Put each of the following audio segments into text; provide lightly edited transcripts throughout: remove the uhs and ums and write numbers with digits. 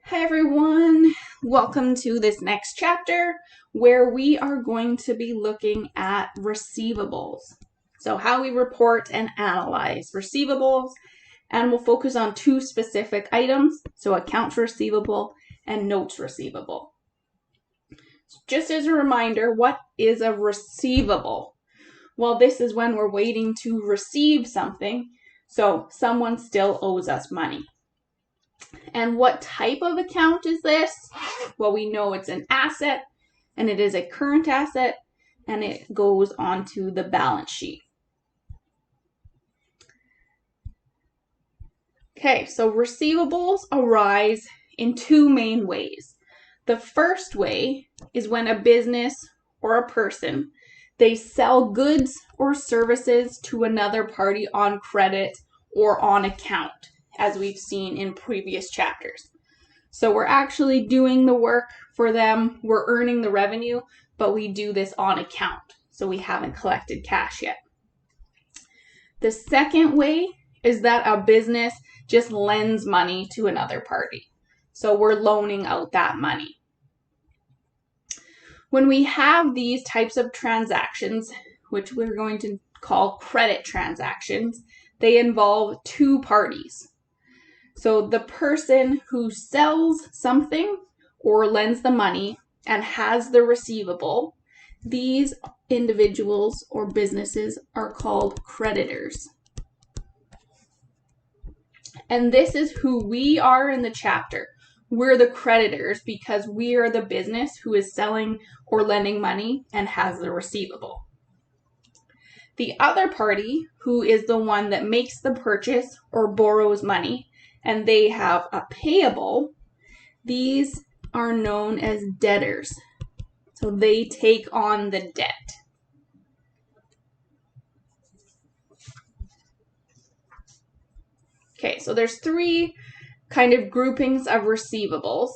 Hi everyone, welcome to this next chapter where we are going to be looking at receivables. So how we report and analyze receivables, and we'll focus on two specific items, so accounts receivable and notes receivable. Just as a reminder, what is a receivable? Well, this is when we're waiting to receive something, so someone still owes us money. And what type of account is this? Well, we know it's an asset, and it is a current asset, and it goes onto the balance sheet. Okay, so receivables arise in two main ways. The first way is when a business or a person, they sell goods or services to another party on credit or on account, as we've seen in previous chapters. So we're actually doing the work for them, we're earning the revenue, but we do this on account, so we haven't collected cash yet. The second way is that a business just lends money to another party. So we're loaning out that money. When we have these types of transactions, which we're going to call credit transactions, they involve two parties. So the person who sells something or lends the money and has the receivable, these individuals or businesses are called creditors. And this is who we are in the chapter. We're the creditors because we are the business who is selling or lending money and has the receivable. The other party, who is the one that makes the purchase or borrows money, and they have a payable, these are known as debtors. So they take on the debt. Okay, so there's three kind of groupings of receivables.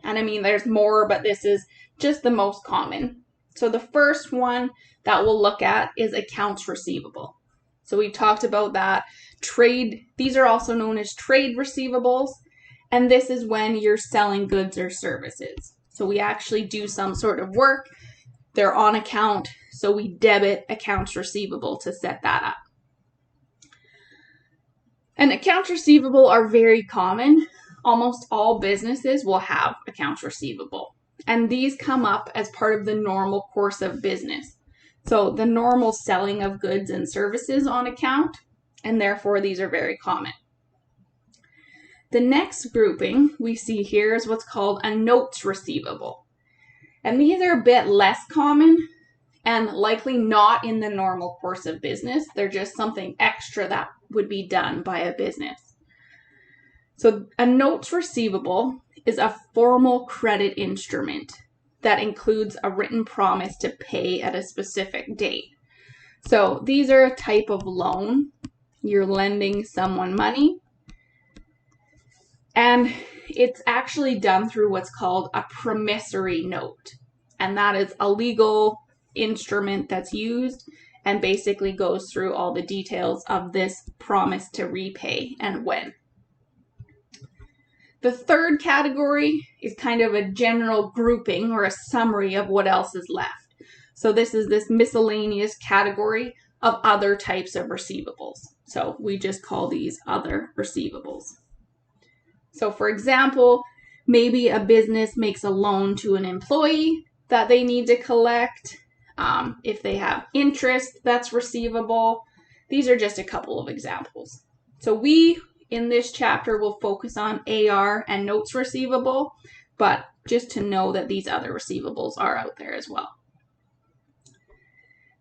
And I mean, there's more, but this is just the most common. So the first one that we'll look at is accounts receivable. So we talked about that. These are also known as trade receivables, and this is when you're selling goods or services. So we actually do some sort of work, they're on account, so we debit accounts receivable to set that up. And accounts receivable are very common. Almost all businesses will have accounts receivable, and these come up as part of the normal course of business. So the normal selling of goods and services on account, and therefore these are very common. The next grouping we see here is what's called a notes receivable. And these are a bit less common and likely not in the normal course of business. They're just something extra that would be done by a business. So a notes receivable is a formal credit instrument that includes a written promise to pay at a specific date. So these are a type of loan. You're lending someone money, and it's actually done through what's called a promissory note. And that is a legal instrument that's used and basically goes through all the details of this promise to repay and when. The third category is kind of a general grouping or a summary of what else is left. So this is this miscellaneous category of other types of receivables. So we just call these other receivables. So for example, maybe a business makes a loan to an employee that they need to collect. If they have interest, that's receivable. These are just a couple of examples. So we, in this chapter, will focus on AR and notes receivable, but just to know that these other receivables are out there as well.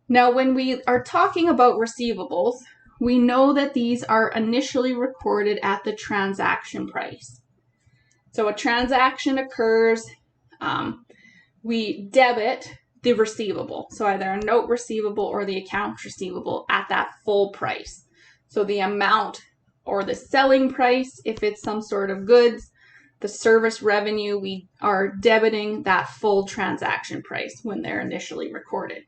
Now, when we are talking about receivables, we know that these are initially recorded at the transaction price. So a transaction occurs, we debit the receivable, so either a note receivable or the account receivable at that full price. So the amount or the selling price, if it's some sort of goods, the service revenue, we are debiting that full transaction price when they're initially recorded.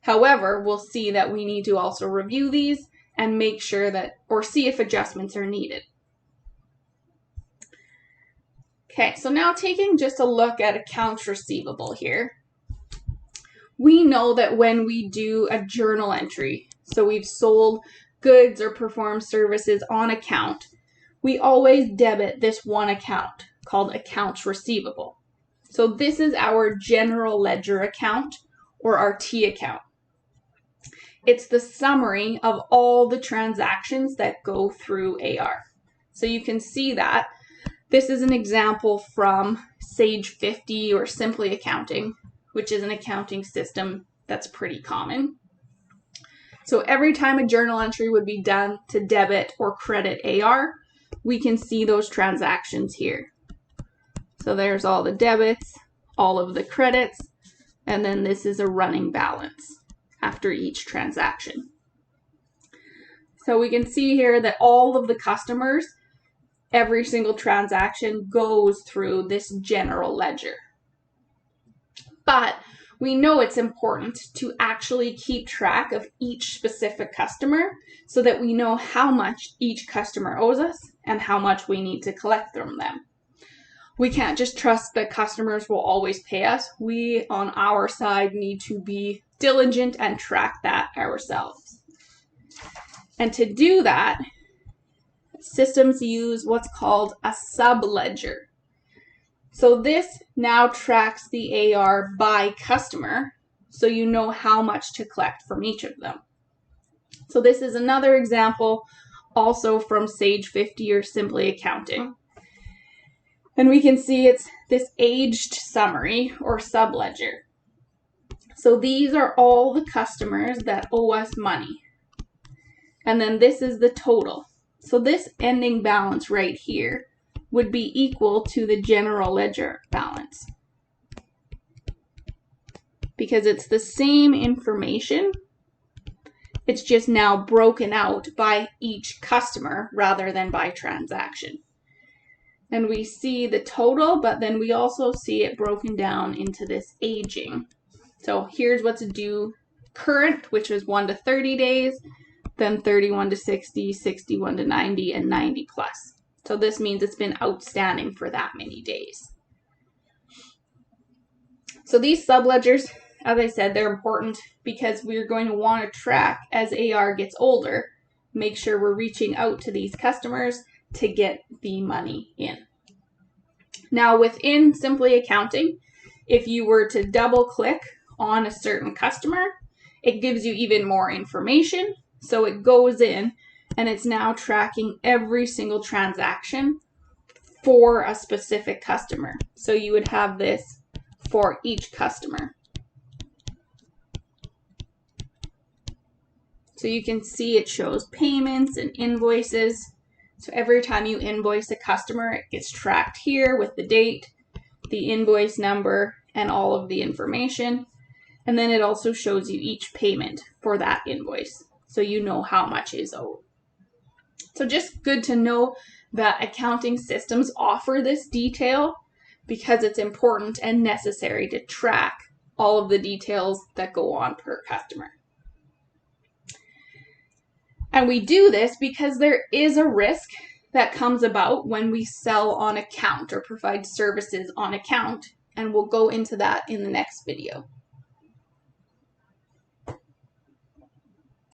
However, we'll see that we need to also review these and make sure that, or see if adjustments are needed. Okay, so now taking just a look at accounts receivable here, we know that when we do a journal entry, so we've sold goods or performed services on account, we always debit this one account called accounts receivable. So this is our general ledger account or our T account. It's the summary of all the transactions that go through AR. So you can see that this is an example from Sage 50 or Simply Accounting, which is an accounting system that's pretty common. So every time a journal entry would be done to debit or credit AR, we can see those transactions here. So there's all the debits, all of the credits, and then this is a running balance after each transaction. So we can see here that all of the customers, every single transaction goes through this general ledger. But we know it's important to actually keep track of each specific customer so that we know how much each customer owes us and how much we need to collect from them. We can't just trust that customers will always pay us. We, on our side, need to be diligent and track that ourselves. And to do that, systems use what's called a subledger. So this now tracks the AR by customer, so you know how much to collect from each of them. So this is another example also from Sage 50 or Simply Accounting. And we can see it's this aged summary or subledger. So these are all the customers that owe us money. And then this is the total. So this ending balance right here would be equal to the general ledger balance, because it's the same information. It's just now broken out by each customer rather than by transaction. And we see the total, but then we also see it broken down into this aging. So here's what's due current, which is 1 to 30 days, then 31 to 60, 61 to 90, and 90 plus. So this means it's been outstanding for that many days. So these subledgers, as I said, they're important because we're going to want to track as AR gets older, make sure we're reaching out to these customers to get the money in. Now within Simply Accounting, if you were to double click on a certain customer, it gives you even more information. So it goes in and it's now tracking every single transaction for a specific customer. So you would have this for each customer. So you can see it shows payments and invoices. So every time you invoice a customer, it gets tracked here with the date, the invoice number, and all of the information. And then it also shows you each payment for that invoice, so you know how much is owed. So just good to know that accounting systems offer this detail because it's important and necessary to track all of the details that go on per customer. And we do this because there is a risk that comes about when we sell on account or provide services on account, and we'll go into that in the next video.